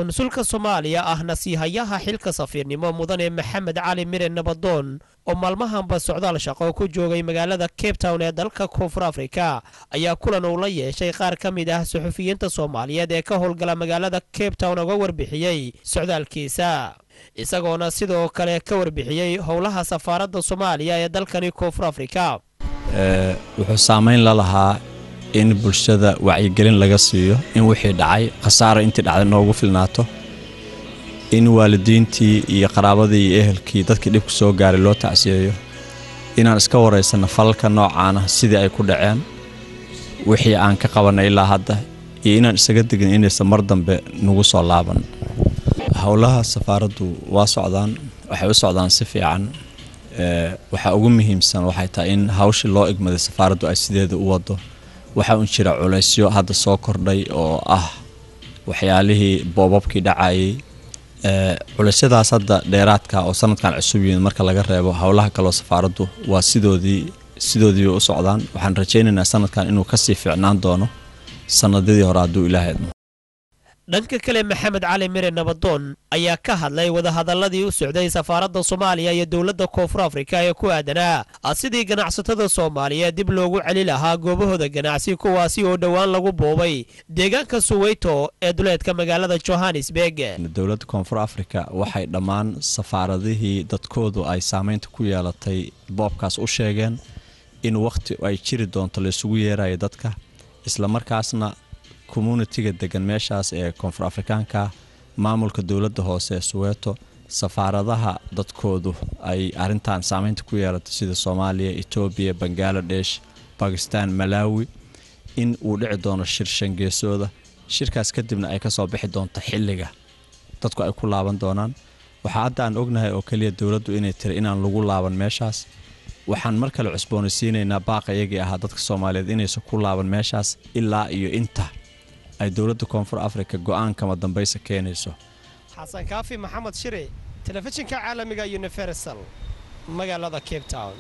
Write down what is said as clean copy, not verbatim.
qunsulka Soomaaliya ahna siihayaha xilka safiirnimo mudane Maxamed Cali Mire Nabadoon oo maalmahanba socdaal shaqo ku joogay magaalada Cape Town ee dalka Koonfur Afrika ayaa kulan uu la yeeshay qaar ka mid ah suxufiyiinta Soomaaliyeed ee ka howlgala magaalada Cape Town uga warbixiyay socdaalkiisa isagoona sidoo kale ka warbixiyay howlaha safaaradda Soomaaliya ee dalkani Koonfur Afrika wuxuu saameyn la lahaa in bulshada wacyigelin laga siiyo in wixii dhacay khasaaro intii dhacday noogu filnaato in waalidiintii iyo qaraabadii iyo ehelkii dadkii dhibku soo gaaray loo tacsiyeeyo inaan iska wareysano falka noocaana sidii ay ku dhaceen wixii aan ka qabanay ilaa hadda iyo inaan isaga digin inaysan mar dambe nagu soo laaban howlaha safaaraddu waa socdaan waxay u socdaan si fiican waxa ugu muhiimsan waxay tahay in hawsha loo igmaday safaaraddu ay sideeda u wado waxa uu jira culeysyo hadda soo kordhay oo ah waxyaalihii boobabkii dhacayay culeysyadaas hadda dheeraadka oo sanadkan cusub yihiin marka laga reebo howlaha kale safaaraddu waa sidoodii u socdaan waxaan rajaynaynaa sanadkan inuu ka sii fiicnaan doono sanadadii hore hadduu Ilaahay idmo dhanka kale Maxamed Cali Mire Nabadoon ayaa ka hadlay wada hadalladii u socday safaaradda Soomaaliya iyo dawladda Koonfur Afrika ee ku aadanaa sidii ganacsatada Soomaaliyeed dib loogu celi lahaa goobahooda ganacsi kuwaasi oo dhawaan lagu boobay deegaanka Soweto ee duleedka magaalada Johannesburg dawladda Koonfur Afrika waxay dhammaan safaaradihii dadkoodu ay saameynta ku yeelatay boobkaas u sheegeen in waqti ay jiri doonto la isugu yeerayo dadka isla markaasna community-ga degan meeshaas ee Koonfur Afrikaanka maamulka dawladda hoose ee Soweto safaaradaha dadkoodu ay arintan saameynta ku yeelatay sida Soomaaliya, Ethiopia, Bangladesh, Pakistan, Malawi in uu dhici doono shir shangeesooda shirkaas kadibna ay ka soo bixi doonto xilliga dadku ay ku laaban doonaan waxa hadda aan ognahay oo kaliya dawladdu inay tiri inaan lagu laaban meeshaas waxaan mar kale cusboonaysiinaynaa baaqayagii ahaa dadka Soomaaliyeed inaysan ku laaban meeshaas ilaa iyo inta ay dawladda Koonfur Afrika go'aan kama dambaysa keenayso Xasan Kaafi Maxamed Shire telefishinka caalamiga Universal magaalada Cape Town